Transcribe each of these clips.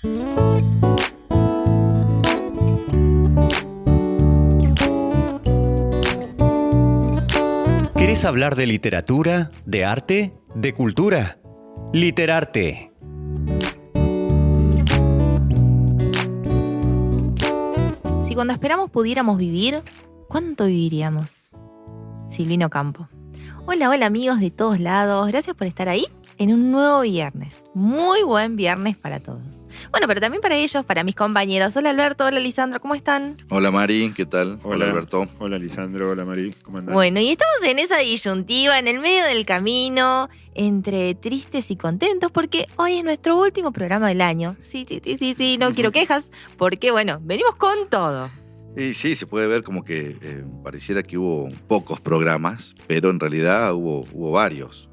¿Querés hablar de literatura, de arte, de cultura? Literarte. Si cuando esperamos pudiéramos vivir, ¿cuánto viviríamos? Silvina Ocampo. Hola amigos de todos lados, gracias por estar ahí en un nuevo viernes. Muy buen viernes para todos. Bueno, pero también para ellos, para mis compañeros. Hola Alberto, hola Lisandro, ¿cómo están? Hola Mari, ¿qué tal? Hola Alberto. Hola Lisandro, hola Mari, ¿cómo andan? Bueno, y estamos en esa disyuntiva, en el medio del camino, entre tristes y contentos, porque hoy es nuestro último programa del año. Sí, no quiero quejas, porque bueno, venimos con todo. Y sí, se puede ver como que pareciera que hubo pocos programas, pero en realidad hubo varios,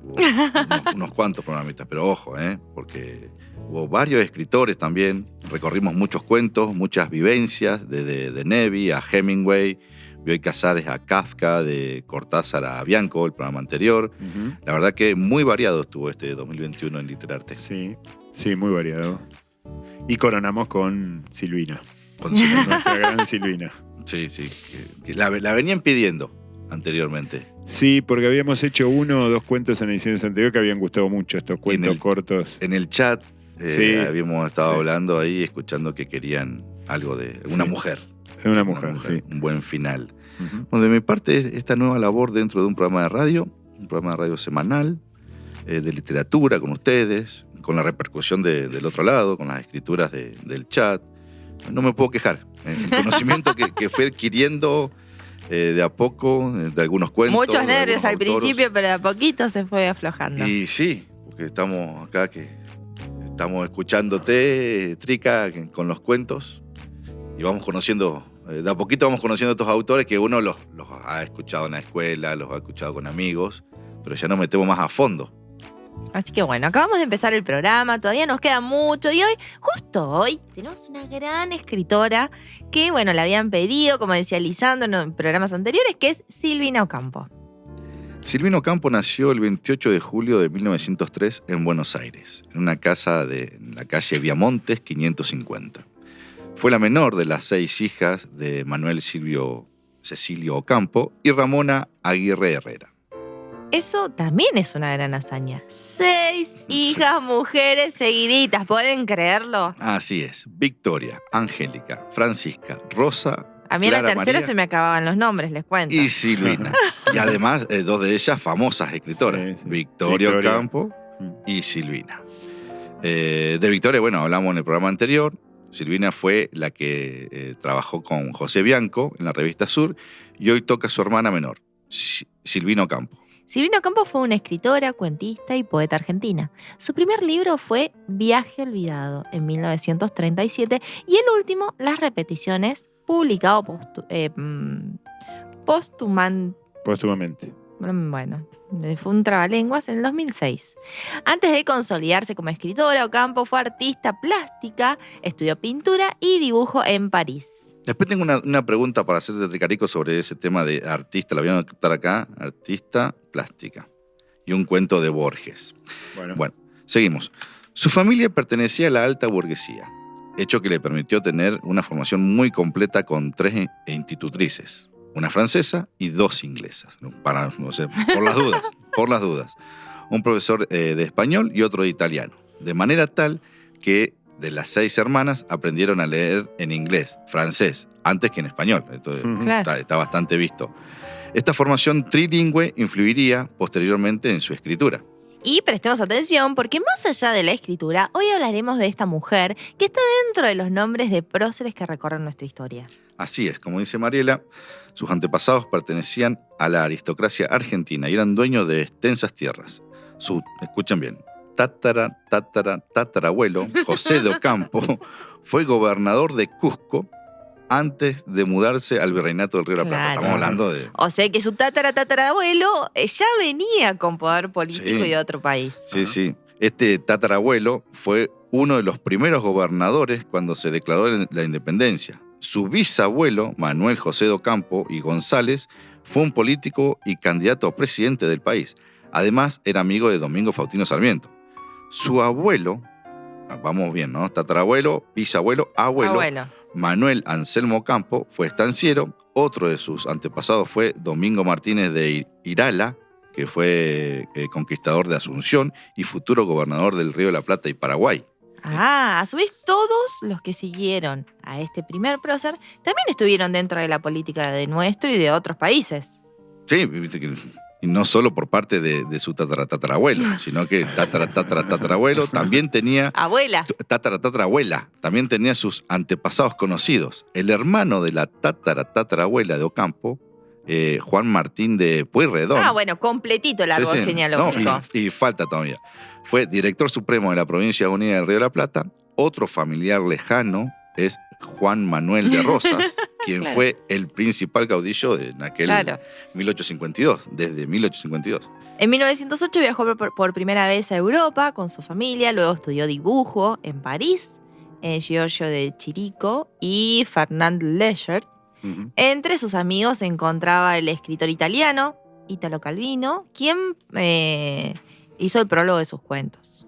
unos cuantos programitas, pero ojo, porque hubo varios escritores también, recorrimos muchos cuentos, muchas vivencias, de Nevi a Hemingway, Bioy Casares a Kafka, de Cortázar a Bianco, el programa anterior. Uh-huh. La verdad que muy variado estuvo este 2021 en Literarte. Sí, muy variado. Y coronamos con Silvina. Con nuestra gran Silvina. Sí, que la venían pidiendo anteriormente. Sí, porque habíamos hecho 1 o 2 cuentos en ediciones anteriores que habían gustado mucho, estos cuentos cortos. En el chat habíamos estado hablando ahí, escuchando que querían algo de una mujer. Una mujer, sí. Un buen final. Uh-huh. Bueno, de mi parte, esta nueva labor dentro de un programa de radio semanal, de literatura con ustedes, con la repercusión del otro lado, con las escrituras del chat. No me puedo quejar. El conocimiento que fue adquiriendo de a poco, de algunos cuentos. Muchos nervios al principio, pero de a poquito se fue aflojando. Y sí, porque estamos acá estamos escuchándote, Trica, con los cuentos, y vamos conociendo, de a poquito vamos conociendo a estos autores que uno los ha escuchado en la escuela, los ha escuchado con amigos, pero ya nos metemos más a fondo. Así que bueno, acabamos de empezar el programa, todavía nos queda mucho y justo hoy, tenemos una gran escritora que, bueno, la habían pedido, como decía Lisandro en programas anteriores, que es Silvina Ocampo. Silvina Ocampo nació el 28 de julio de 1903 en Buenos Aires, en una casa en la calle Viamontes 550. Fue la menor de las 6 hijas de Manuel Cecilio Ocampo y Ramona Aguirre Herrera. Eso también es una gran hazaña. 6 hijas mujeres seguiditas, ¿pueden creerlo? Así es. Victoria, Angélica, Francisca, Rosa, a mí Clara, en la tercera María, se me acababan los nombres, les cuento. Y Silvina. Y además, 2 de ellas famosas escritoras. Sí. Victoria Ocampo y Silvina. De Victoria, bueno, hablamos en el programa anterior. Silvina fue la que trabajó con José Bianco en la revista Sur y hoy toca a su hermana menor, Silvina Ocampo. Silvina Ocampo fue una escritora, cuentista y poeta argentina. Su primer libro fue Viaje olvidado, en 1937, y el último, Las repeticiones, publicado póstumamente. Bueno, fue un trabalenguas en el 2006. Antes de consolidarse como escritora, Ocampo fue artista plástica, estudió pintura y dibujo en París. Después tengo una pregunta para hacerte, Tricarico, sobre ese tema de artista. La voy a anotar acá, artista plástica. Y un cuento de Borges. Bueno, seguimos. Su familia pertenecía a la alta burguesía, hecho que le permitió tener una formación muy completa con 3 institutrices. Una francesa y 2 inglesas. Por las dudas. Un profesor de español y otro de italiano. De manera tal que de las 6 hermanas aprendieron a leer en inglés, francés, antes que en español. Entonces, claro. está bastante visto. Esta formación trilingüe influiría posteriormente en su escritura. Y prestemos atención porque más allá de la escritura, hoy hablaremos de esta mujer que está dentro de los nombres de próceres que recorren nuestra historia. Así es, como dice Mariela, sus antepasados pertenecían a la aristocracia argentina y eran dueños de extensas tierras. Escuchen bien, tatarabuelo, José de Ocampo, fue gobernador de Cusco antes de mudarse al virreinato del Río de la Plata. Estamos hablando de... O sea que su tatarabuelo ya venía con poder político y de otro país. Sí. Este tatarabuelo fue uno de los primeros gobernadores cuando se declaró la independencia. Su bisabuelo, Manuel José de Ocampo y González, fue un político y candidato a presidente del país. Además, era amigo de Domingo Faustino Sarmiento. Su abuelo vamos bien, ¿no? Tatarabuelo, bisabuelo, abuelo. Manuel Anselmo Campo fue estanciero. Otro de sus antepasados fue Domingo Martínez de Irala, que fue conquistador de Asunción y futuro gobernador del Río de la Plata y Paraguay. A su vez todos los que siguieron a este primer prócer también estuvieron dentro de la política de nuestro y de otros países. Sí, viste que... Y no solo por parte de su tatarabuelo, sino que tatarabuelo también tenía... Abuela. Tatarabuela también tenía sus antepasados conocidos. El hermano de la tatarabuela de Ocampo, Juan Martín de Pueyrredón. Bueno, completito el árbol genealógico. No, y falta todavía. Fue director supremo de la Provincia Unida del Río de la Plata. Otro familiar lejano es Juan Manuel de Rosas, quien fue el principal caudillo en aquel 1852, desde 1852. En 1908 viajó por primera vez a Europa con su familia, luego estudió dibujo en París, en Giorgio de Chirico y Fernand Léger. Uh-huh. Entre sus amigos se encontraba el escritor italiano Italo Calvino, quien hizo el prólogo de sus cuentos.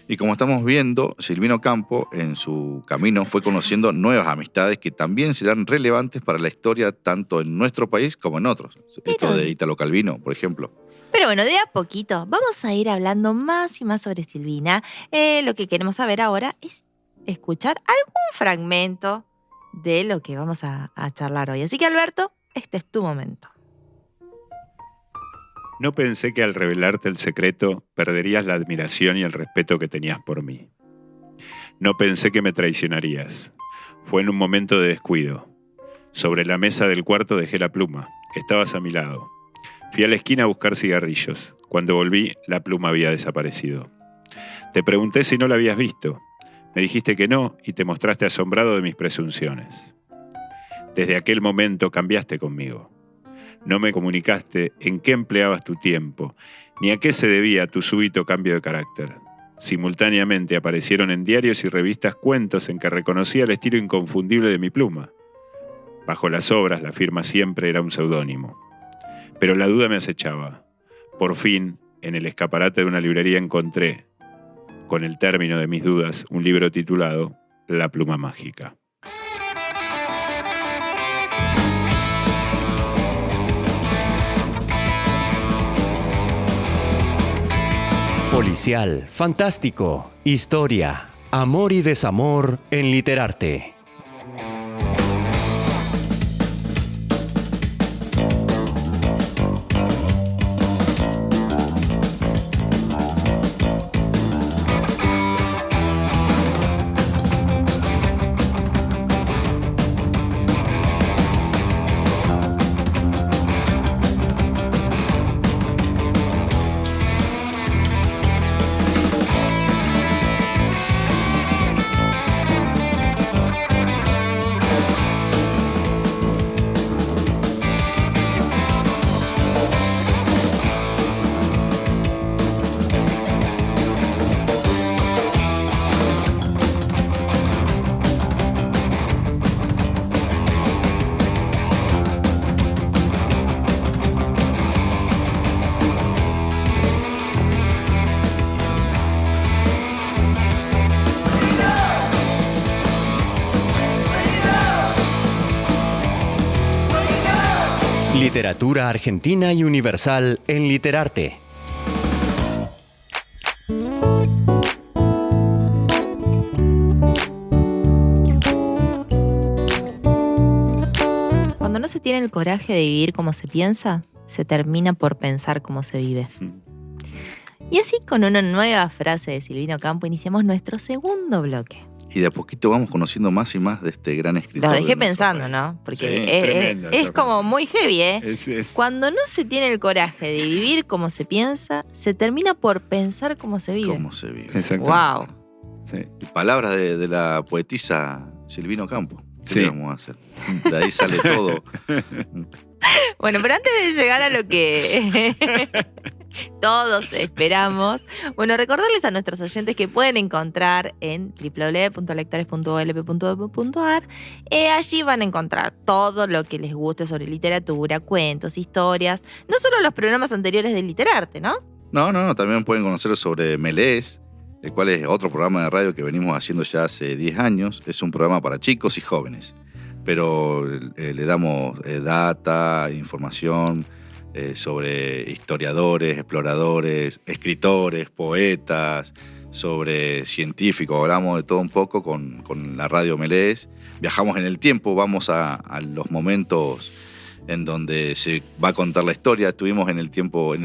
Y como estamos viendo, Silvino Campo en su camino fue conociendo nuevas amistades que también serán relevantes para la historia tanto en nuestro país como en otros. Esto de Italo Calvino, por ejemplo. Pero bueno, de a poquito vamos a ir hablando más y más sobre Silvina. Lo que queremos saber ahora es escuchar algún fragmento de lo que vamos a charlar hoy. Así que, Alberto, este es tu momento. No pensé que al revelarte el secreto perderías la admiración y el respeto que tenías por mí. No pensé que me traicionarías. Fue en un momento de descuido. Sobre la mesa del cuarto dejé la pluma. Estabas a mi lado. Fui a la esquina a buscar cigarrillos. Cuando volví, la pluma había desaparecido. Te pregunté si no la habías visto. Me dijiste que no y te mostraste asombrado de mis presunciones. Desde aquel momento cambiaste conmigo. No me comunicaste en qué empleabas tu tiempo, ni a qué se debía tu súbito cambio de carácter. Simultáneamente aparecieron en diarios y revistas cuentos en que reconocía el estilo inconfundible de mi pluma. Bajo las obras, la firma siempre era un seudónimo. Pero la duda me acechaba. Por fin, en el escaparate de una librería encontré, con el término de mis dudas, un libro titulado La pluma mágica. Policial, fantástico, historia, amor y desamor en Literarte. Literatura argentina y universal en Literarte. Cuando no se tiene el coraje de vivir como se piensa, se termina por pensar como se vive. Y así, con una nueva frase de Silvino Campo, iniciamos nuestro segundo bloque. Y de a poquito vamos conociendo más y más de este gran escritor. Los dejé pensando, ¿no? Porque sí, es como muy heavy, ¿eh? Cuando no se tiene el coraje de vivir como se piensa, se termina por pensar como se vive. Como se vive. Wow. Sí. Palabras de la poetisa Silvino Campo. Sí. ¿Qué vamos a hacer? De ahí sale todo. Bueno, pero antes de llegar a lo que todos esperamos, bueno, recordarles a nuestros oyentes que pueden encontrar en www.lectores.olp.edu.ar. Allí van a encontrar todo lo que les guste sobre literatura, cuentos, historias, no solo los programas anteriores de Literarte, ¿no? No, también pueden conocer sobre Melés, el cual es otro programa de radio que venimos haciendo ya hace 10 años. Es un programa para chicos y jóvenes, pero le damos data, información sobre historiadores, exploradores, escritores, poetas, sobre científicos. Hablamos de todo un poco con la radio Melees. Viajamos en el tiempo, vamos a los momentos en donde se va a contar la historia. Estuvimos en el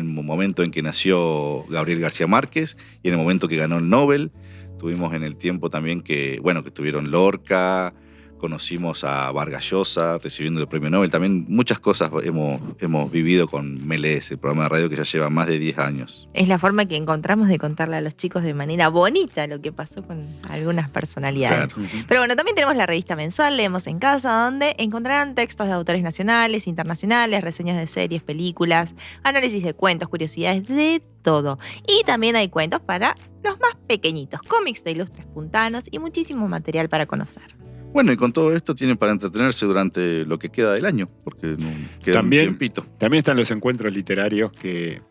momento en que nació Gabriel García Márquez y en el momento que ganó el Nobel. Estuvimos en el tiempo también que estuvieron Lorca, conocimos a Vargas Llosa recibiendo el premio Nobel. También muchas cosas hemos vivido con Melees, el programa de radio que ya lleva más de 10 años. Es la forma que encontramos de contarle a los chicos de manera bonita lo que pasó con algunas personalidades. Claro. Pero bueno, también tenemos la revista mensual Leemos en Casa, donde encontrarán textos de autores nacionales, internacionales, reseñas de series, películas, análisis de cuentos, curiosidades, de todo. Y también hay cuentos para los más pequeñitos, cómics de ilustres puntanos y muchísimo material para conocer. Bueno, y con todo esto tienen para entretenerse durante lo que queda del año, porque no queda También- un tiempito. También están los encuentros literarios que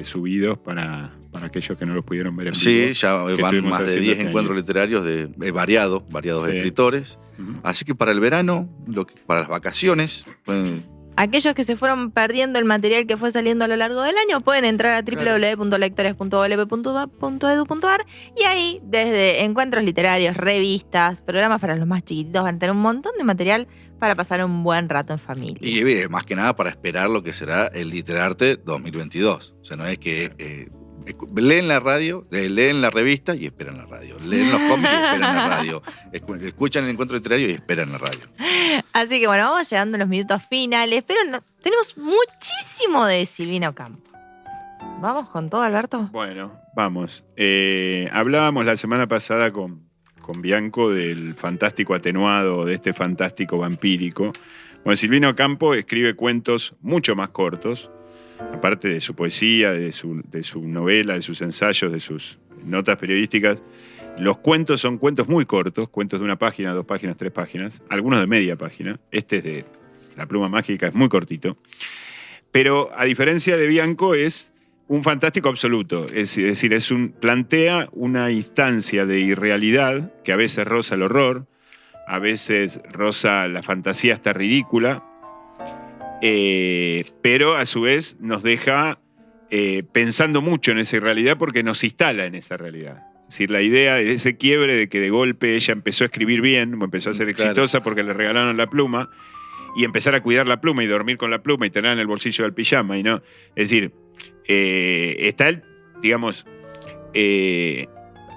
subidos para aquellos que no los pudieron ver en Sí, vivo. ya que van estuvimos más de haciendo 10 este encuentros año. literarios variados Sí. escritores. Ujú. Así que para el verano, para las vacaciones, pueden Aquellos que se fueron perdiendo el material que fue saliendo a lo largo del año pueden entrar a www.lectores.olb.edu.ar y ahí, desde encuentros literarios, revistas, programas para los más chiquititos, van a tener un montón de material para pasar un buen rato en familia. Y más que nada para esperar lo que será el Literarte 2022. O sea, no es que leen la radio, leen la revista y esperan la radio. Leen los cómics y esperan la radio. Escuchan el encuentro literario y esperan la radio. Así que bueno, vamos llegando a los minutos finales, pero tenemos muchísimo de Silvino Campo. ¿Vamos con todo, Alberto? Bueno, vamos. Hablábamos la semana pasada con Bianco del fantástico atenuado, de este fantástico vampírico. Bueno, Silvino Campo escribe cuentos mucho más cortos, aparte de su poesía, de su novela, de sus ensayos, de sus notas periodísticas. Los cuentos son cuentos muy cortos, cuentos de 1 página, 2 páginas, 3 páginas, algunos de media página. Este es de La Pluma Mágica, es muy cortito. Pero a diferencia de Bianco, es un fantástico absoluto. Es decir, plantea una instancia de irrealidad que a veces roza el horror, a veces roza la fantasía hasta ridícula, pero a su vez nos deja pensando mucho en esa irrealidad porque nos instala en esa realidad. Es decir, la idea de ese quiebre de que de golpe ella empezó a escribir bien, o empezó a ser exitosa porque le regalaron la pluma, y empezar a cuidar la pluma y dormir con la pluma y tenerla en el bolsillo del pijama. Es decir, está digamos,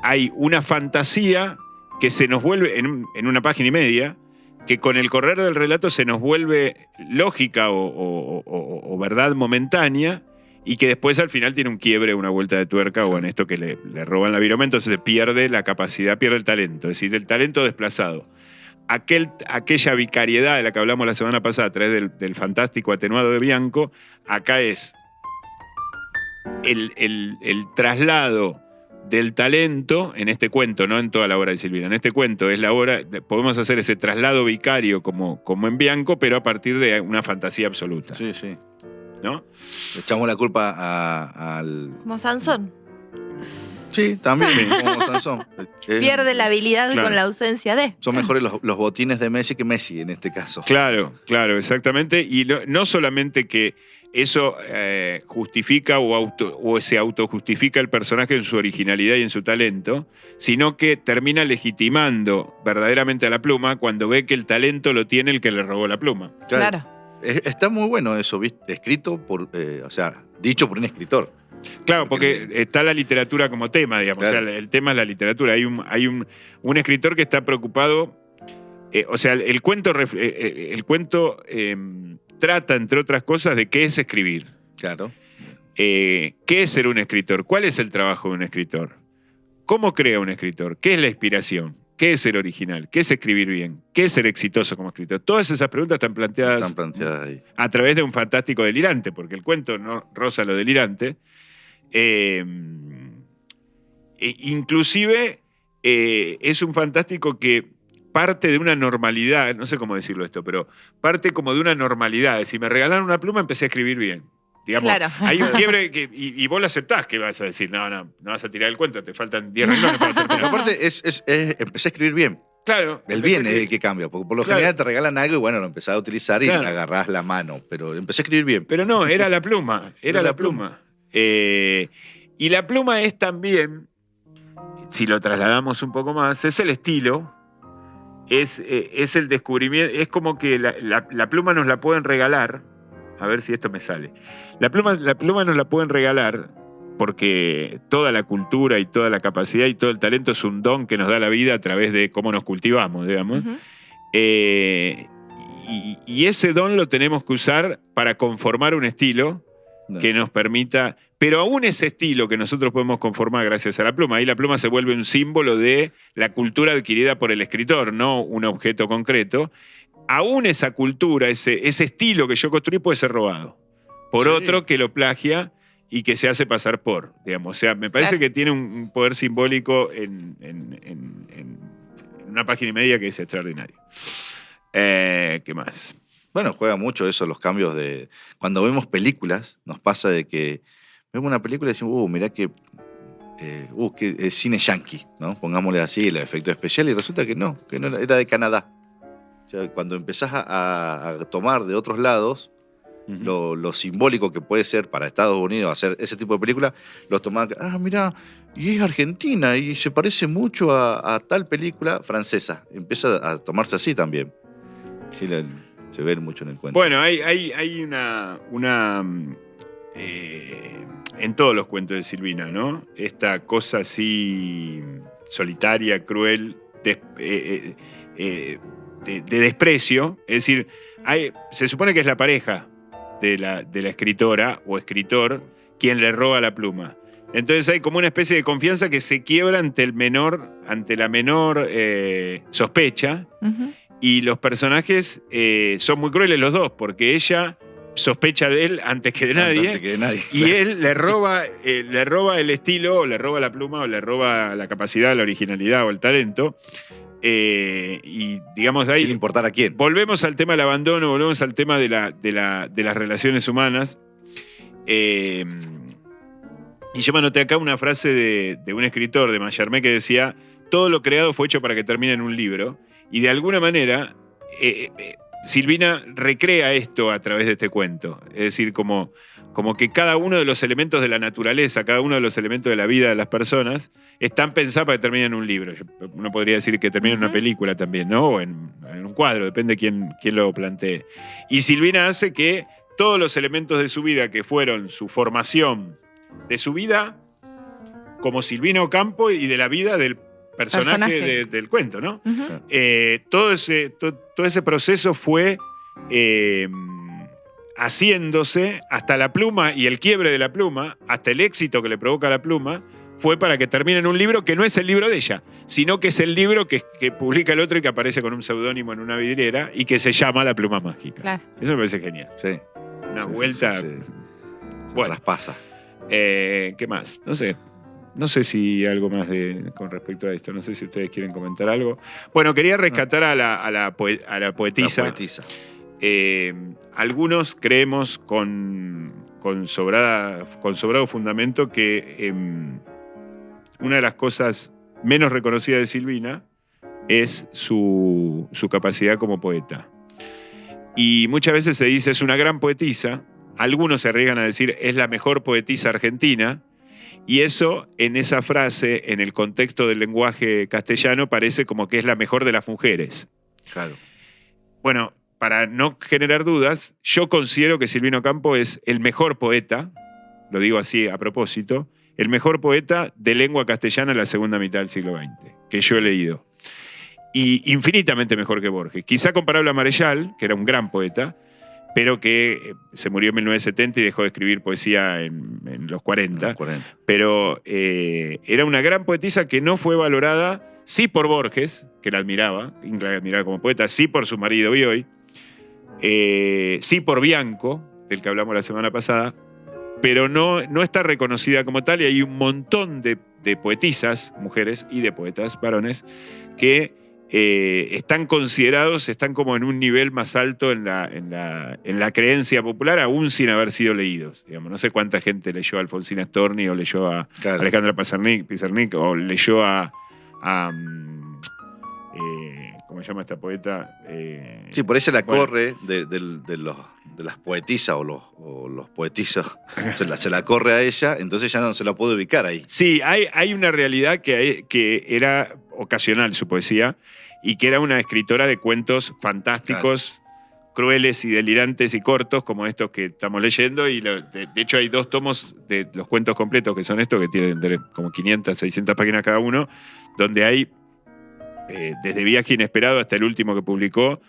hay una fantasía que se nos vuelve en 1 página y media, que con el correr del relato se nos vuelve lógica o verdad momentánea, y que después al final tiene un quiebre, una vuelta de tuerca, o en esto que le roban la viroma, entonces se pierde la capacidad, pierde el talento, es decir, el talento desplazado. Aquella vicariedad de la que hablamos la semana pasada a través del fantástico atenuado de Bianco, acá es el traslado del talento en este cuento, no en toda la obra de Silvino. En este cuento es la obra, podemos hacer ese traslado vicario como en Bianco, pero a partir de una fantasía absoluta. Sí, sí. ¿No? Le echamos la culpa al... Como Sansón. Sí, también, como Sansón. Pierde la habilidad Claro. con la ausencia de. Son mejores los botines de Messi que Messi en este caso. Claro, exactamente. Y no solamente que eso justifica o se autojustifica el personaje en su originalidad y en su talento, sino que termina legitimando verdaderamente a la pluma cuando ve que el talento lo tiene el que le robó la pluma. Claro. Está muy bueno eso, ¿viste? Escrito dicho por un escritor. Claro, porque está la literatura como tema, digamos. Claro. O sea, el tema es la literatura. Hay un escritor que está preocupado. El cuento trata, entre otras cosas, de qué es escribir. Claro. ¿Qué es ser un escritor? ¿Cuál es el trabajo de un escritor? ¿Cómo crea un escritor? ¿Qué es la inspiración? ¿Qué es ser original? ¿Qué es escribir bien? ¿Qué es ser exitoso como escritor? Todas esas preguntas están planteadas ahí. a través de un fantástico delirante, porque el cuento no roza lo delirante. Inclusive es un fantástico que parte de una normalidad, no sé cómo decirlo esto, pero parte como de una normalidad. Si me regalaron una pluma, empecé a escribir bien. Digamos, Claro. hay un quiebre y vos lo aceptás, que vas a decir, no vas a tirar el cuento, te faltan 10 renglones para Porque terminar. aparte empecé a escribir bien. Claro. El bien es el que cambia, porque por lo Claro. general te regalan algo y bueno, lo empezás a utilizar y Claro. agarrás la mano. Pero empecé a escribir bien. Pero no, era la pluma, era Era la la pluma. Y la pluma es también, si lo trasladamos un poco más, es el estilo, es el descubrimiento, es como que la pluma nos la pueden regalar, a ver si esto me sale. La pluma nos la pueden regalar porque toda la cultura y toda la capacidad y todo el talento es un don que nos da la vida a través de cómo nos cultivamos, digamos. Ujú. Y ese don lo tenemos que usar para conformar un estilo No. que nos permita, pero aún ese estilo que nosotros podemos conformar gracias a la pluma, ahí la pluma se vuelve un símbolo de la cultura adquirida por el escritor, no un objeto concreto. Aún esa cultura, ese estilo que yo construí puede ser robado por Sí. otro que lo plagia y que se hace pasar por, digamos. O sea, me parece Claro. que tiene un poder simbólico en una página y media que es extraordinario. ¿Qué más? Bueno, juega mucho eso, los cambios de... Cuando vemos películas, nos pasa de que vemos una película y decimos, mirá que es cine yankee, ¿no? Pongámosle así, el efecto especial, y resulta que no era de Canadá. O sea, cuando empezás a tomar de otros lados lo simbólico que puede ser para Estados Unidos hacer ese tipo de película, los tomás, mirá, y es argentina, y se parece mucho a tal película francesa. Empieza a tomarse así también. Sí, se ve mucho en el cuento. Bueno, hay una en todos los cuentos de Silvina, ¿no? Esta cosa así solitaria, cruel, de desprecio. Es decir, se supone que es la pareja de la escritora o escritor quien le roba la pluma. Entonces hay como una especie de confianza que se quiebra ante la menor sospecha. Ujú. Y los personajes son muy crueles los dos, porque ella sospecha de él antes que de nadie. Antes que de nadie. Y él le roba el estilo, o le roba la pluma, o le roba la capacidad, la originalidad o el talento. Y digamos ahí. Sin importar a quién. Volvemos al tema del abandono, volvemos al tema de las relaciones humanas. Y yo me anoté acá una frase de un escritor, de Mallarmé, que decía: todo lo creado fue hecho para que termine en un libro. Y de alguna manera, Silvina recrea esto a través de este cuento. Es decir, como que cada uno de los elementos de la naturaleza, cada uno de los elementos de la vida de las personas, están pensados para que terminen en un libro. Uno podría decir que termina en una película también, ¿no? O en un cuadro, depende de quién lo plantee. Y Silvina hace que todos los elementos de su vida que fueron su formación, de su vida como Silvina Ocampo y de la vida del personaje del cuento, ¿no? Ujú. Todo ese proceso fue haciéndose hasta la pluma y el quiebre de la pluma, hasta el éxito que le provoca la pluma, fue para que termine en un libro que no es el libro de ella, sino que es el libro que publica el otro y que aparece con un seudónimo en una vidriera y que se llama La Pluma Mágica. Claro. Eso me parece genial. Sí. Una Sí, vuelta. Se Bueno. traspasa. ¿Qué más? No sé si algo más con respecto a esto. No sé si ustedes quieren comentar algo. Bueno, quería rescatar a la poetisa. La poetisa. Algunos creemos con sobrado fundamento que una de las cosas menos reconocidas de Silvina es su capacidad como poeta. Y muchas veces se dice es una gran poetisa. Algunos se arriesgan a decir es la mejor poetisa argentina. Y eso, en esa frase, en el contexto del lenguaje castellano, parece como que es la mejor de las mujeres. Claro. Bueno, para no generar dudas, yo considero que Silvina Ocampo es el mejor poeta, lo digo así a propósito, el mejor poeta de lengua castellana en la segunda mitad del siglo XX, que yo he leído. Y infinitamente mejor que Borges. Quizá comparable a Marechal, que era un gran poeta, pero que se murió en 1970 y dejó de escribir poesía en los 40. 40. Pero era una gran poetisa que no fue valorada, sí por Borges, que la admiraba como poeta, sí por su marido Bioy, sí por Bianco, del que hablamos la semana pasada, pero no está reconocida como tal, y hay un montón de poetisas, mujeres, y de poetas, varones, que están considerados, están como en un nivel más alto en la creencia popular, aún sin haber sido leídos. Digamos, no sé cuánta gente leyó a Alfonsina Storni o leyó a Alejandra Pizarnik o leyó a ¿cómo se llama esta poeta? Sí, por ahí se la corre de las poetisas o los poetizos, se la corre a ella, entonces ya no se la puede ubicar ahí. Sí, hay una realidad que era ocasional su poesía y que era una escritora de cuentos fantásticos, crueles y delirantes y cortos, como estos que estamos leyendo. Y de hecho hay 2 tomos de los cuentos completos, que son estos, que tienen como 500, 600 páginas cada uno, donde hay, desde Viaje Inesperado hasta el último que publicó,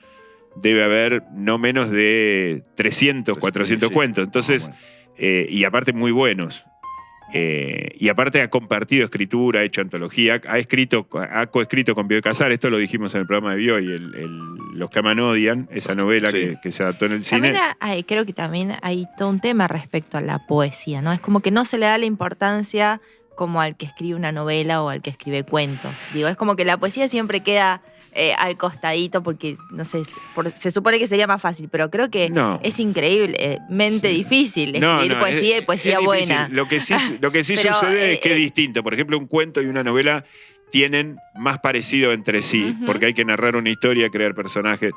debe haber no menos de 300, 400 cuentos. Entonces, y aparte muy buenos. Y aparte ha compartido escritura, ha hecho antología, ha coescrito con Bioy Casares, esto lo dijimos en el programa de Bioy, Los que aman odian, esa novela que se adaptó en el cine. También creo que también hay todo un tema respecto a la poesía, ¿no? Es como que no se le da la importancia como al que escribe una novela o al que escribe cuentos. Digo, es como que la poesía siempre queda al costadito porque, no sé, se supone que sería más fácil, pero creo que es increíblemente difícil escribir poesía y poesía buena. Lo que sí pero, sucede es que es distinto. Por ejemplo, un cuento y una novela tienen más parecido entre sí, porque hay que narrar una historia, crear personajes.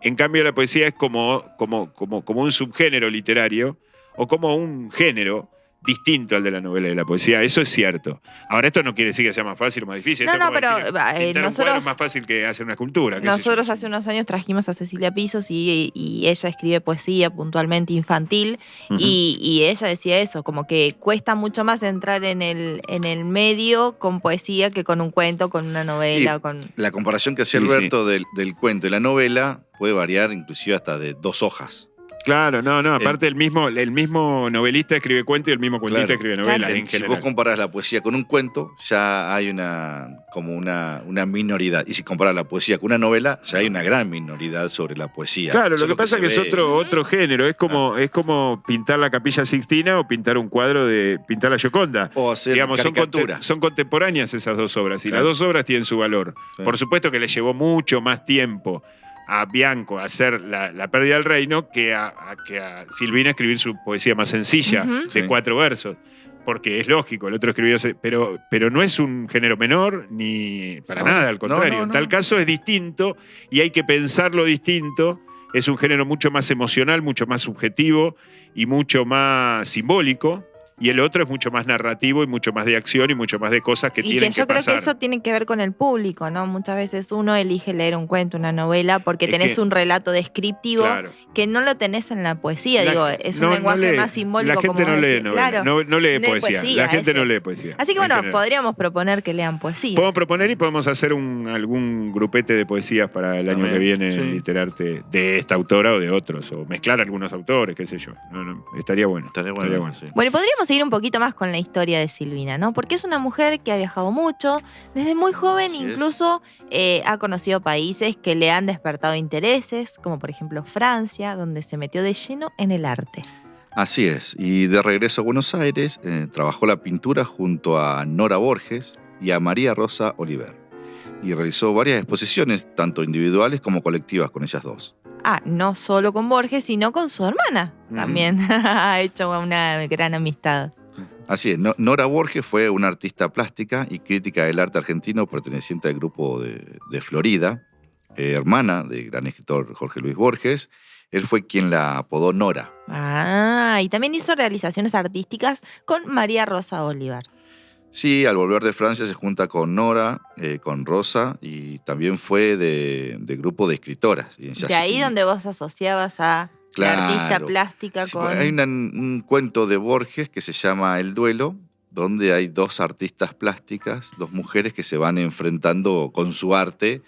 En cambio, la poesía es como un subgénero literario o como un género distinto al de la novela y de la poesía. Eso es cierto. Ahora, esto no quiere decir que sea más fácil o más difícil. No, esto pero pintar un cuadro es nosotros más fácil que hacer una escultura. Nosotros hace unos años trajimos a Cecilia Pisos y ella escribe poesía puntualmente infantil y ella decía eso, como que cuesta mucho más entrar en el medio con poesía que con un cuento, con una novela. La comparación que hacía Alberto del cuento y la novela puede variar inclusive hasta de 2 hojas. Claro, aparte el mismo novelista escribe cuento y el mismo cuentista escribe novelas en general. Si vos comparás la poesía con un cuento, ya hay una minoridad. Y si comparás la poesía con una novela, ya hay una gran minoridad sobre la poesía. Claro, lo que pasa es que es otro género. Es como pintar la Capilla Sixtina o pintar un cuadro pintar la Gioconda. O hacer caricatura. Son contemporáneas esas 2 obras y las 2 obras tienen su valor. Sí. Por supuesto que le llevó mucho más tiempo a Bianco a hacer la pérdida del reino que a Silvina escribir su poesía más sencilla, de 4 versos. Porque es lógico, el otro escribió... Pero no es un género menor, ni para nada, al contrario. En tal caso es distinto y hay que pensarlo distinto. Es un género mucho más emocional, mucho más subjetivo y mucho más simbólico. Y el otro es mucho más narrativo y mucho más de acción y mucho más de cosas que tienen que pasar. Y yo creo que eso tiene que ver con el público, ¿no? Muchas veces uno elige leer un cuento, una novela, porque tenés un relato descriptivo que no lo tenés en la poesía. Es un lenguaje más simbólico. La gente como no lee decir. novela, claro, no lee poesía. La gente no lee poesía. Así que bueno, podríamos proponer que lean poesía. Podemos proponer y podemos hacer algún grupete de poesías para el año que viene en Literarte de esta autora o de otros, o mezclar algunos autores, qué sé yo. Estaría bueno. Estaría bueno. Sí. Bueno, podríamos seguir un poquito más con la historia de Silvina, ¿no? Porque es una mujer que ha viajado mucho, desde muy joven incluso ha conocido países que le han despertado intereses, como por ejemplo Francia, donde se metió de lleno en el arte. Así es, y de regreso a Buenos Aires trabajó la pintura junto a Nora Borges y a María Rosa Oliver, y realizó varias exposiciones, tanto individuales como colectivas con ellas 2. No solo con Borges, sino con su hermana. También ha hecho una gran amistad. Así es, Nora Borges fue una artista plástica y crítica del arte argentino perteneciente al grupo de Florida, hermana del gran escritor Jorge Luis Borges. Él fue quien la apodó Nora. Y también hizo realizaciones artísticas con María Rosa Oliver. Sí, al volver de Francia se junta con Nora, con Rosa, y también fue de grupo de escritoras. De ahí donde vos asociabas a la artista plástica con... Hay un cuento de Borges que se llama El duelo, donde hay 2 artistas plásticas, 2 mujeres que se van enfrentando con su arte.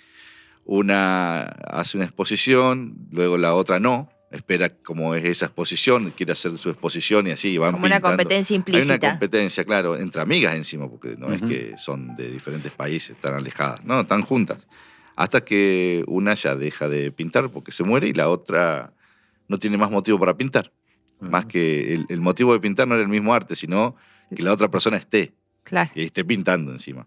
Una hace una exposición, luego la otra no. Espera cómo es esa exposición, quiere hacer su exposición y así van como pintando. Una competencia implícita. Hay una competencia, claro, entre amigas encima, porque no es que son de diferentes países, tan alejadas, no, están juntas. Hasta que una ya deja de pintar porque se muere y la otra no tiene más motivo para pintar. Más que el motivo de pintar no era el mismo arte, sino que la otra persona esté. Claro. Y esté pintando encima.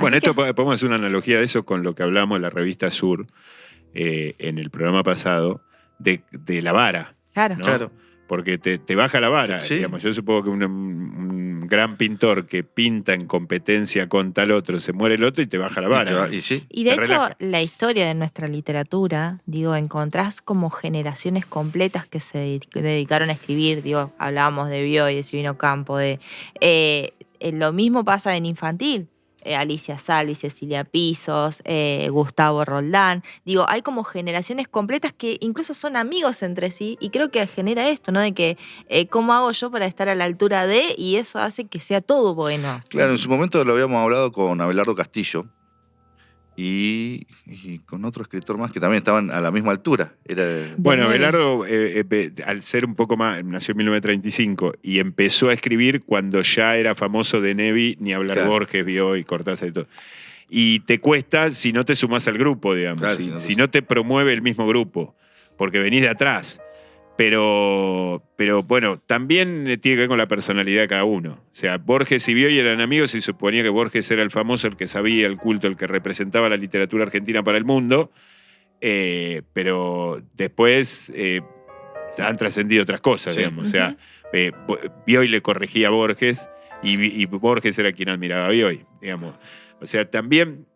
Bueno, Así esto podemos hacer una analogía de eso con lo que hablamos en la revista Sur en el programa pasado de la vara. Claro. ¿no? Claro. Porque te baja la vara. Sí. Digamos. Yo supongo que un gran pintor que pinta en competencia con tal otro, se muere el otro y te baja la vara. Y sí. Y de Te hecho, relaja. la historia de nuestra literatura, digo, encontrás como generaciones completas que se dedicaron a escribir. Digo, hablábamos de Bioy, de Silvino Campo, lo mismo pasa en infantil. Alicia Salvi, Cecilia Pisos, Gustavo Roldán. Digo, hay como generaciones completas que incluso son amigos entre sí y creo que genera esto, ¿no? De que cómo hago yo para estar a la altura de, y eso hace que sea todo bueno. Claro, en su momento lo habíamos hablado con Abelardo Castillo y con otro escritor más que también estaban a la misma altura. Bueno, nueve. Abelardo, al ser un poco más, nació en 1935 y empezó a escribir cuando ya era famoso de Nevi, ni hablar Claro. Borges, Bioy, Cortázar y todo. Y te cuesta si no te sumás al grupo, digamos, Claro, si no te promueve el mismo grupo, porque venís de atrás. Pero bueno, también tiene que ver con la personalidad de cada uno. O sea, Borges y Bioy eran amigos y se suponía que Borges era el famoso, el que sabía, el culto, el que representaba la literatura argentina para el mundo. Pero después han trascendido otras cosas, Sí. digamos. O sea, Bioy le corregía a Borges y Borges era quien admiraba a Bioy, digamos. O sea, también...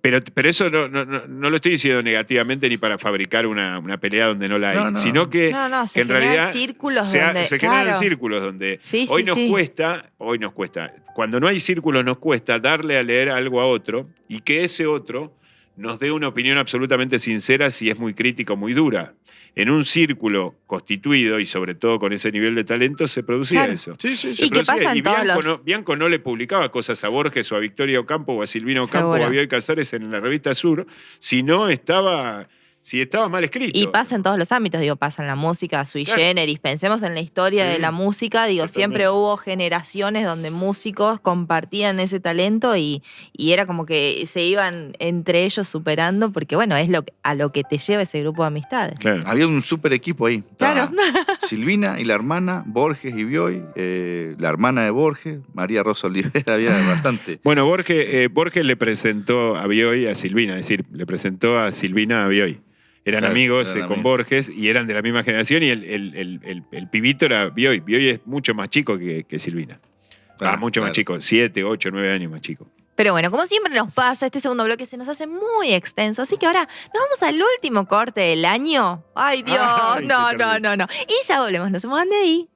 pero eso no lo estoy diciendo negativamente ni para fabricar una pelea donde no la hay, No. sino que, No, se que en generan realidad círculos se donde... generan claro. círculos donde Sí, hoy sí, nos sí. cuesta, cuando no hay círculos nos cuesta darle a leer algo a otro y que ese otro nos dé una opinión absolutamente sincera si es muy crítica o muy dura. En un círculo constituido y sobre todo con ese nivel de talento se producía Claro. eso. Sí, sí, Y sí. que Producía. pasa en Y todos Bianco no le publicaba cosas a Borges o a Victoria Ocampo o a Silvino Ocampo Seguro. o a Bioy Casares en la revista Sur, si estaba mal escrito. Y pasa en todos los ámbitos, digo, pasa en la música, sui Claro. generis. Pensemos en la historia Sí, de la música, digo, totalmente. siempre hubo generaciones donde músicos compartían ese talento y era como que se iban entre ellos superando, porque bueno, es a lo que te lleva ese grupo de amistades. Claro. Había un super equipo ahí. Claro. Estaba Silvina y la hermana, Borges y Bioy, la hermana de Borges, María Rosa Olivera, había bastante. Bueno, Borges le presentó a Bioy a Silvina, es decir, le presentó a Silvina a Bioy. Eran Claro, amigos eran con amigos. Borges y eran de la misma generación y el pibito era Bioy. Bioy es mucho más chico que Silvina. Mucho más chico, 7, 8, 9 años más chico. Pero bueno, como siempre nos pasa, este segundo bloque se nos hace muy extenso, así que ahora nos vamos al último corte del año. ¡Ay, Dios! Ay, No. qué terrible. Y ya volvemos, no se muevan de ahí.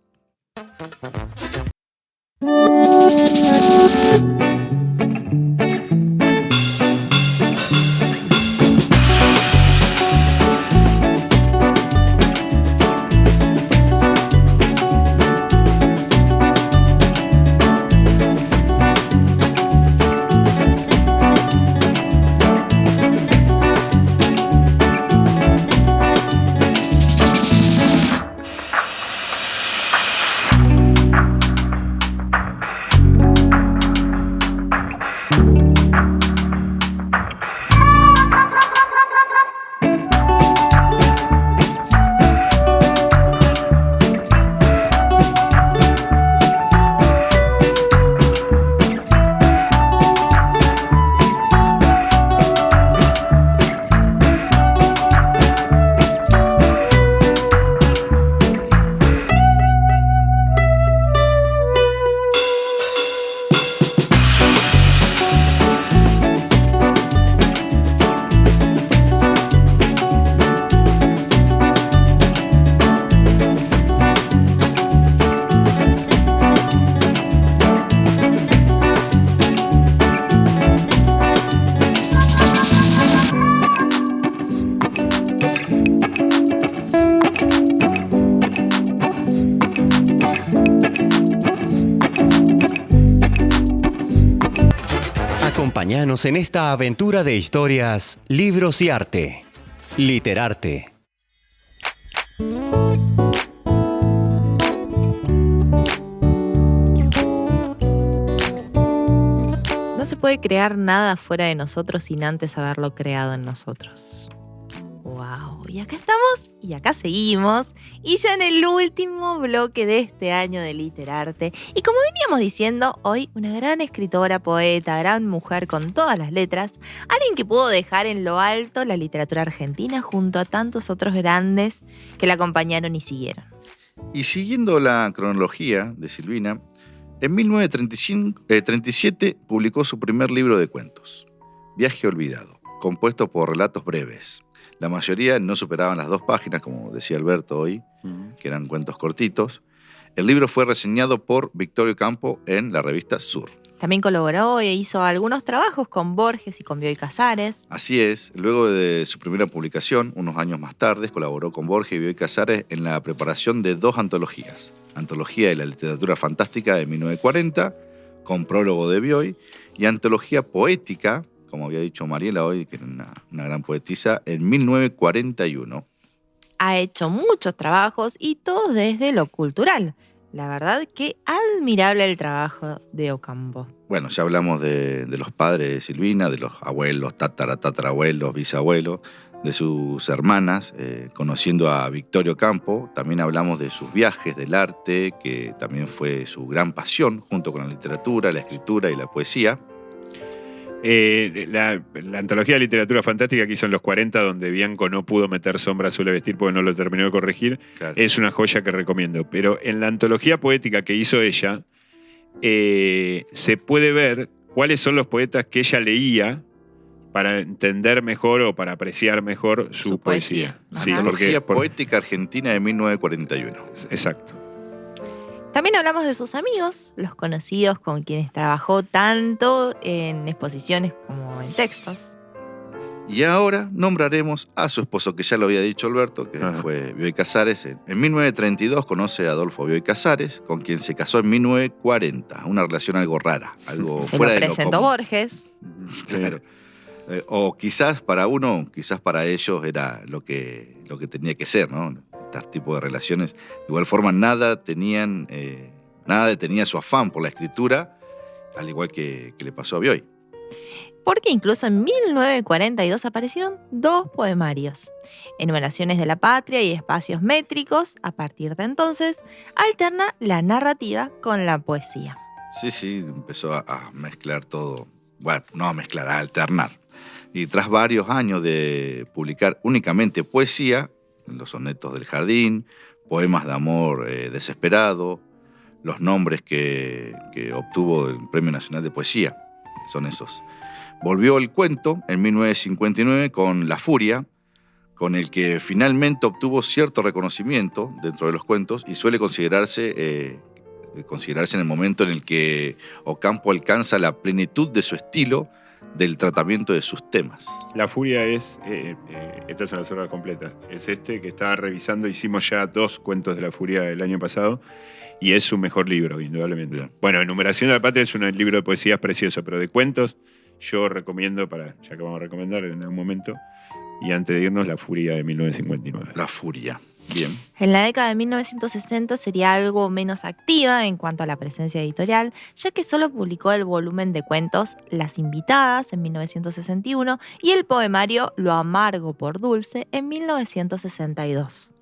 Acompáñanos en esta aventura de historias, libros y arte. Literarte. No se puede crear nada fuera de nosotros sin antes haberlo creado en nosotros. Wow, y acá estamos y acá seguimos, y ya en el último bloque de este año de Literarte. Y como veníamos diciendo, hoy una gran escritora, poeta, gran mujer con todas las letras, alguien que pudo dejar en lo alto la literatura argentina junto a tantos otros grandes que la acompañaron y siguieron. Y siguiendo la cronología de Silvina, en 1937 publicó su primer libro de cuentos, Viaje Olvidado, compuesto por relatos breves. La mayoría no superaban las 2 páginas, como decía Alberto hoy, que eran cuentos cortitos. El libro fue reseñado por Victorio Campo en la revista Sur. También colaboró e hizo algunos trabajos con Borges y con Bioy Casares. Así es, luego de su primera publicación, unos años más tarde, colaboró con Borges y Bioy Casares en la preparación de 2 antologías. Antología de la Literatura Fantástica de 1940, con prólogo de Bioy, y Antología Poética, como había dicho Mariela hoy, que era una gran poetisa, en 1941. Ha hecho muchos trabajos y todos desde lo cultural. La verdad que admirable el trabajo de Ocampo. Bueno, ya hablamos de los padres de Silvina, de los abuelos, tatarabuelos, bisabuelos, de sus hermanas, conociendo a Victorio Campo. También hablamos de sus viajes, del arte, que también fue su gran pasión, junto con la literatura, la escritura y la poesía. La antología de literatura fantástica que hizo en los 40, donde Bianco no pudo meter Sombra suele vestir porque no lo terminó de corregir, Claro. es una joya que recomiendo. Pero en la antología poética que hizo ella, se puede ver cuáles son los poetas que ella leía para entender mejor o para apreciar mejor su poesía. Ajá. Sí, Antología Poética Argentina de 1941. Exacto. También hablamos de sus amigos, los conocidos con quienes trabajó tanto en exposiciones como en textos. Y ahora nombraremos a su esposo, que ya lo había dicho Alberto, que fue Bioy Casares. En 1932 conoce a Adolfo Bioy Casares, con quien se casó en 1940. Una relación algo rara, algo Se fuera lo de lo presentó común. Borges. Claro. O quizás para uno, quizás para ellos era lo que tenía que ser, ¿no? Este tipo de relaciones. De igual forma, nada detenía su afán por la escritura, al igual que le pasó a Bioy. Porque incluso en 1942 aparecieron 2 poemarios, Enumeraciones de la Patria y Espacios Métricos. A partir de entonces, alterna la narrativa con la poesía. Sí, empezó a mezclar todo. Bueno, no a mezclar, a alternar. Y tras varios años de publicar únicamente poesía, Los sonetos del jardín, Poemas de amor desesperado, los nombres que obtuvo del Premio Nacional de Poesía, son esos. Volvió el cuento en 1959 con La Furia, con el que finalmente obtuvo cierto reconocimiento dentro de los cuentos y suele considerarse en el momento en el que Ocampo alcanza la plenitud de su estilo, del tratamiento de sus temas. La Furia es, estas son las obras completas, es que estaba revisando, hicimos ya 2 cuentos de La Furia el año pasado y es su mejor libro, indudablemente. Bien. Bueno, Enumeración de la Patria es un libro de poesías precioso, pero de cuentos yo recomiendo, ya que vamos a recomendar en algún momento, y antes de irnos, La Furia de 1959. La Furia. Bien. En la década de 1960 sería algo menos activa en cuanto a la presencia editorial, ya que solo publicó el volumen de cuentos Las Invitadas en 1961 y el poemario Lo amargo por dulce en 1962.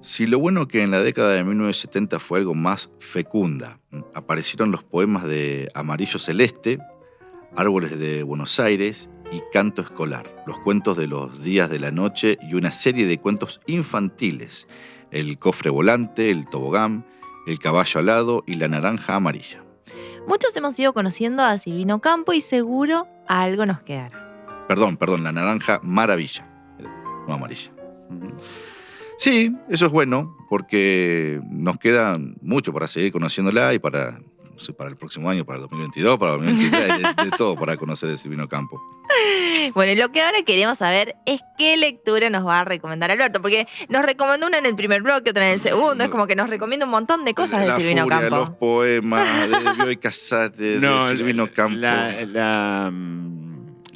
Si lo bueno que en la década de 1970 fue algo más fecunda, aparecieron los poemas de Amarillo Celeste, Árboles de Buenos Aires y Canto Escolar, los cuentos de los días de la noche y una serie de cuentos infantiles, El cofre volante, El tobogán, El caballo alado y La naranja amarilla. Muchos hemos ido conociendo a Silvina Ocampo y seguro algo nos quedará. Perdón, La naranja maravilla, no amarilla. Sí, eso es bueno, porque nos queda mucho para seguir conociéndola y para el próximo año, para el 2022, para el 2023, de todo para conocer a Silvina Ocampo. Bueno, y lo que ahora queremos saber es qué lectura nos va a recomendar Alberto, porque nos recomendó una en el primer bloque, otra en el segundo, es como que nos recomienda un montón de cosas de Silvina Furia, Ocampo. los poemas de Bioy Casares, de Silvina Ocampo.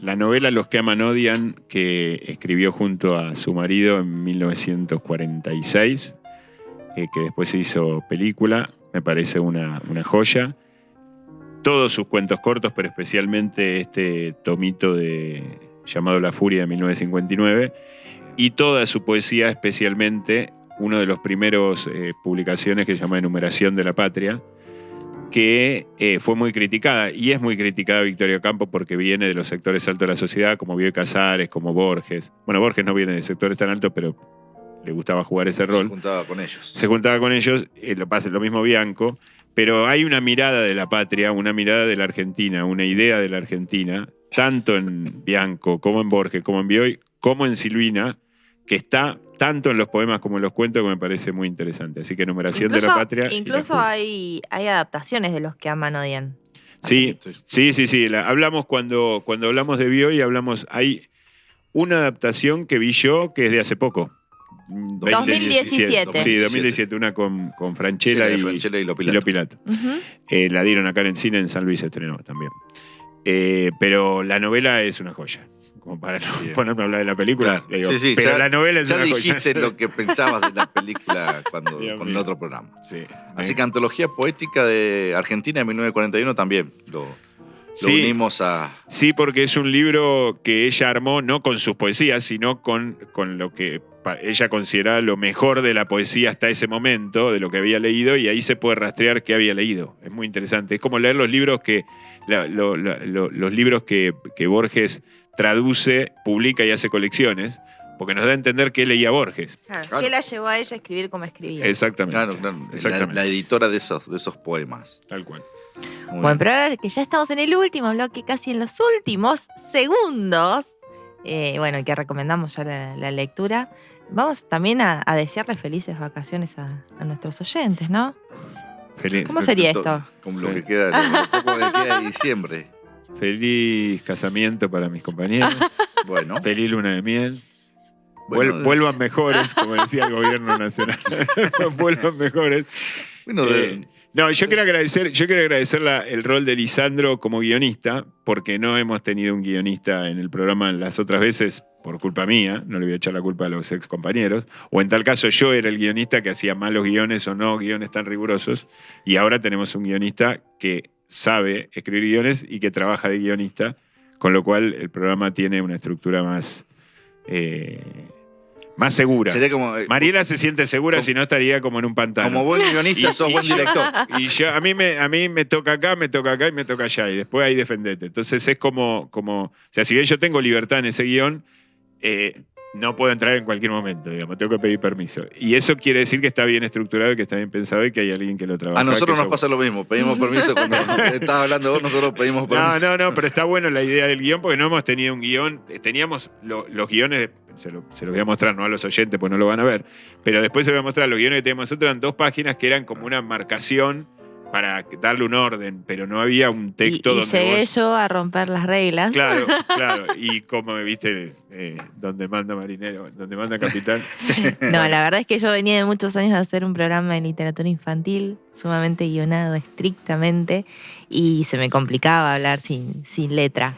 La novela Los que aman odian, que escribió junto a su marido en 1946, que después se hizo película, me parece una joya. Todos sus cuentos cortos, pero especialmente este tomito llamado La Furia de 1959, y toda su poesía, especialmente uno de los primeros publicaciones que se llama Enumeración de la Patria, que fue muy criticada, y es muy criticada Victoria Ocampo porque viene de los sectores altos de la sociedad, como Bioy Casares, como Borges. Bueno, Borges no viene de sectores tan altos, pero le gustaba jugar ese rol. Se juntaba con ellos. Se juntaba con ellos, lo mismo Bianco, pero hay una mirada de la patria, una mirada de la Argentina, una idea de la Argentina, tanto en Bianco, como en Borges, como en Bioy, como en Silvina, que está tanto en los poemas como en los cuentos, que me parece muy interesante. Así que Enumeración de la Patria. Incluso hay adaptaciones de los que aman odian. Sí. Hablamos cuando hablamos de Bioy, hay una adaptación que vi yo que es de hace poco. 2017. Sí, 2017, una con Franchella y Lo Pilato. Uh-huh. La dieron acá en el cine, en San Luis se estrenó también. Pero la novela es una joya. Como para no ponerme a hablar de la película. Claro. Digo, pero la novela es una joya. Ya dijiste lo que pensabas de la película con el otro programa. Sí. Así que Antología Poética de Argentina de 1941 también lo unimos a... Sí, porque es un libro que ella armó no con sus poesías, sino con lo que ella consideraba lo mejor de la poesía hasta ese momento, de lo que había leído, y ahí se puede rastrear qué había leído. Es muy interesante. Es como leer los libros los libros que Borges traduce, publica y hace colecciones, porque nos da a entender qué leía Borges. Claro. ¿Qué la llevó a ella a escribir como escribía? Exactamente. Claro. Exactamente. La editora de esos poemas. Tal cual. Muy Bueno, bien. pero ahora que ya estamos en el último bloque, casi en los últimos segundos, que recomendamos ya la lectura, vamos también a desearles felices vacaciones a nuestros oyentes, ¿no? Feliz. ¿Cómo sería esto? Como lo que queda, lo poco que queda de diciembre. Feliz casamiento para mis compañeros. Bueno. Feliz luna de miel. Bueno, Vuelvan mejores, como decía el gobierno nacional. Vuelvan mejores. Bueno, No, yo quiero agradecer el rol de Lisandro como guionista, porque no hemos tenido un guionista en el programa las otras veces por culpa mía, no le voy a echar la culpa a los ex compañeros, o en tal caso yo era el guionista que hacía malos guiones o no guiones tan rigurosos, y ahora tenemos un guionista que sabe escribir guiones y que trabaja de guionista, con lo cual el programa tiene una estructura más segura. sería como, Mariela se siente segura, si no estaría como en un pantano. como buen guionista, sos buen director. Y yo, a mí me toca acá, me toca acá y me toca allá. Y después ahí defendete. Entonces es como, o sea, si bien yo tengo libertad en ese guión, no puedo entrar en cualquier momento, digamos, tengo que pedir permiso. Y eso quiere decir que está bien estructurado, que está bien pensado y que hay alguien que lo trabaja. A nosotros nos pasa lo mismo, pedimos permiso cuando estás hablando vos, nosotros pedimos permiso. No, pero está bueno la idea del guión porque no hemos tenido un guión, teníamos los guiones, se los voy a mostrar, no a los oyentes, pues no lo van a ver, pero después se los voy a mostrar, los guiones que teníamos nosotros eran 2 páginas que eran como una marcación para darle un orden, pero no había un texto y donde llegué vos... yo a romper las reglas. Claro, y como viste, donde manda marinero, donde manda capitán. No, la verdad es que yo venía de muchos años de hacer un programa de literatura infantil, sumamente guionado estrictamente, y se me complicaba hablar sin letra.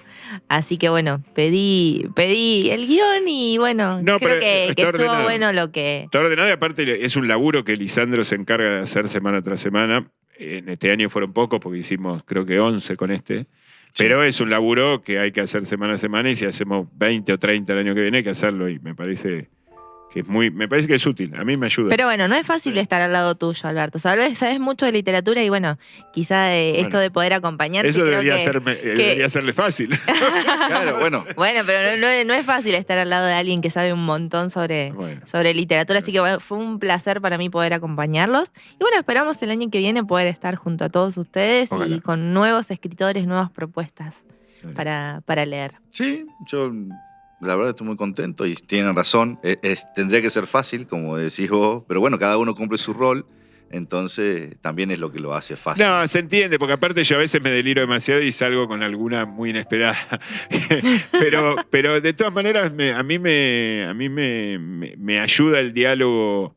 Así que bueno, pedí el guión y bueno, No, creo pero que está estuvo ordenado. bueno lo que... Está ordenado y aparte es un laburo que Lisandro se encarga de hacer semana tras semana. En este año fueron pocos porque hicimos creo que 11 con este. Pero es un laburo que hay que hacer semana a semana y si hacemos 20 o 30 el año que viene hay que hacerlo y me parece que es útil. A mí me ayuda. Pero bueno, no es fácil estar al lado tuyo, Alberto. Sabes mucho de literatura y bueno, quizá esto de poder acompañarte. Eso creo debería serle fácil. Claro, bueno. Bueno, pero no es fácil estar al lado de alguien que sabe un montón sobre literatura, así que bueno, fue un placer para mí poder acompañarlos. Y bueno, esperamos el año que viene poder estar junto a todos ustedes Ojalá. y con nuevos escritores, nuevas propuestas para leer. Sí, yo la verdad estoy muy contento y tienen razón. Tendría que ser fácil, como decís vos, pero bueno, cada uno cumple su rol, entonces también es lo que lo hace fácil. No, se entiende, porque aparte yo a veces me deliro demasiado y salgo con alguna muy inesperada. pero de todas maneras, a mí me ayuda el diálogo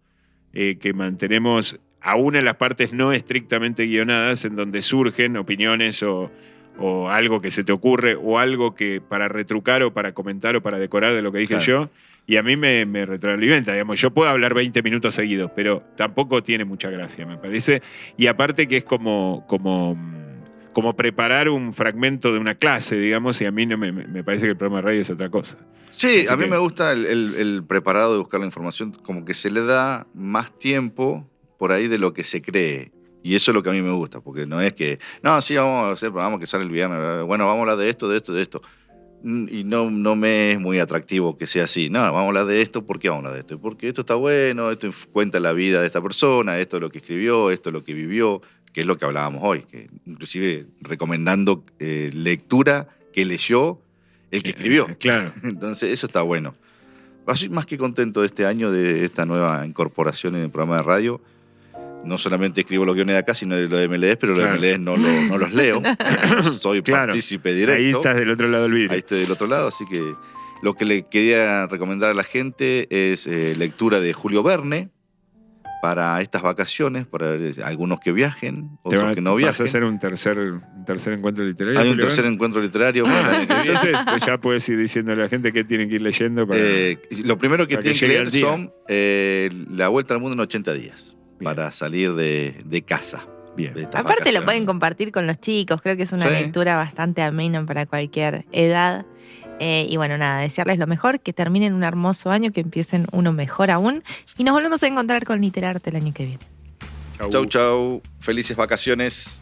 que mantenemos, aún en las partes no estrictamente guionadas, en donde surgen opiniones o algo que se te ocurre, o algo que para retrucar o para comentar o para decorar de lo que dije yo, y a mí me retroalimenta. Digamos, yo puedo hablar 20 minutos seguidos, pero tampoco tiene mucha gracia, me parece. Y aparte que es como como preparar un fragmento de una clase, digamos, y a mí no me parece que el programa de radio es otra cosa. Sí, Así a mí que- me gusta el preparado de buscar la información, como que se le da más tiempo por ahí de lo que se cree. Y eso es lo que a mí me gusta, porque no es que, no, sí, vamos a hacer el programa que sale el viernes, bueno, vamos a hablar de esto, de esto, de esto. Y no me es muy atractivo que sea así. No, vamos a hablar de esto, ¿por qué vamos a hablar de esto? Porque esto está bueno, esto cuenta la vida de esta persona, esto es lo que escribió, esto es lo que vivió, que es lo que hablábamos hoy, que inclusive recomendando lectura que leyó el que escribió. Claro. Entonces, eso está bueno. Estoy más que contento de este año, de esta nueva incorporación en el programa de radio. No solamente escribo los guiones de acá, sino lo de MLS, pero Claro. los de MLS no los leo. Soy Claro. partícipe directo. Ahí estás del otro lado del vidrio. Ahí estoy del otro lado, así que lo que le quería recomendar a la gente es lectura de Julio Verne para estas vacaciones, para algunos que viajen, otros que no ¿Vas a viajen. hacer un tercer encuentro literario? Hay un Julio? tercer encuentro literario para el año que viene. Entonces pues ya puedes ir diciéndole a la gente qué tienen que ir leyendo para... Lo primero que para que tienen que llegue leer al día. son La Vuelta al Mundo en 80 días, Bien. para salir de casa. Bien. de estas Aparte lo vacaciones. pueden compartir con los chicos, creo que es una Sí. lectura bastante amena para cualquier edad. Y bueno, nada, desearles lo mejor, que terminen un hermoso año, que empiecen uno mejor aún. Y nos volvemos a encontrar con Literarte el año que viene. Chau, chau. Felices vacaciones.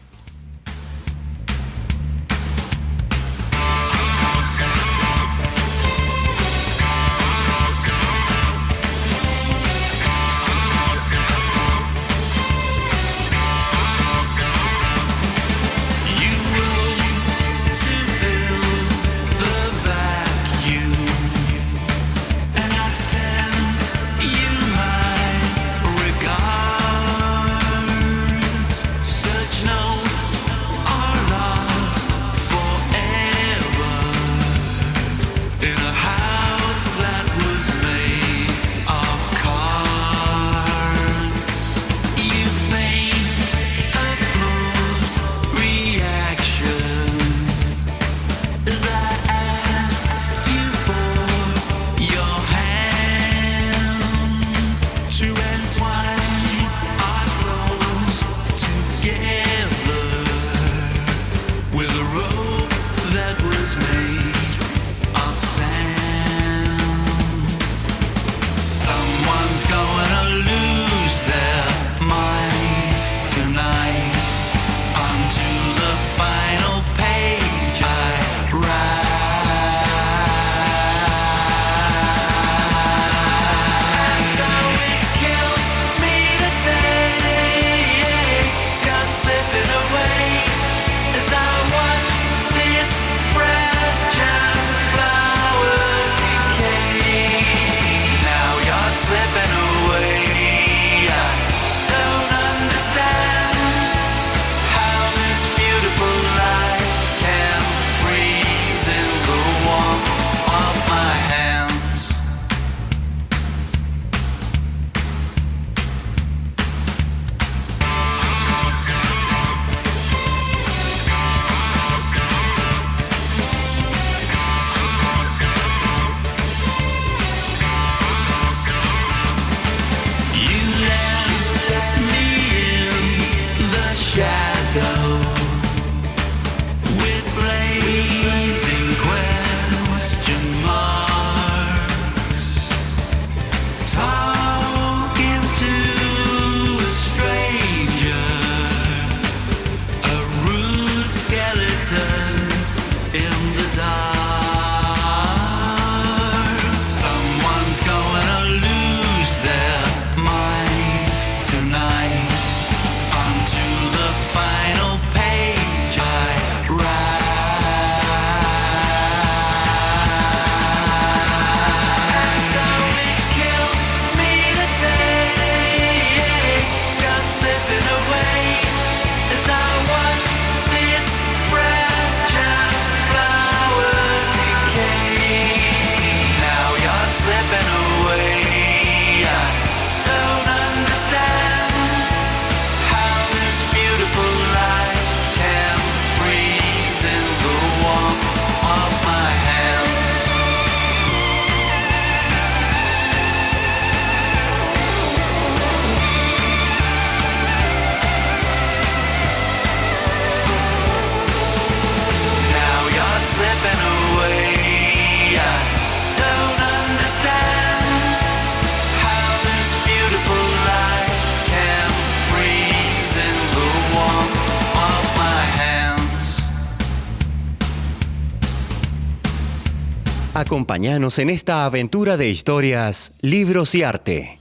Acompáñanos en esta aventura de historias, libros y arte.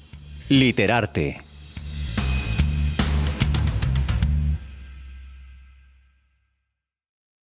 Literarte.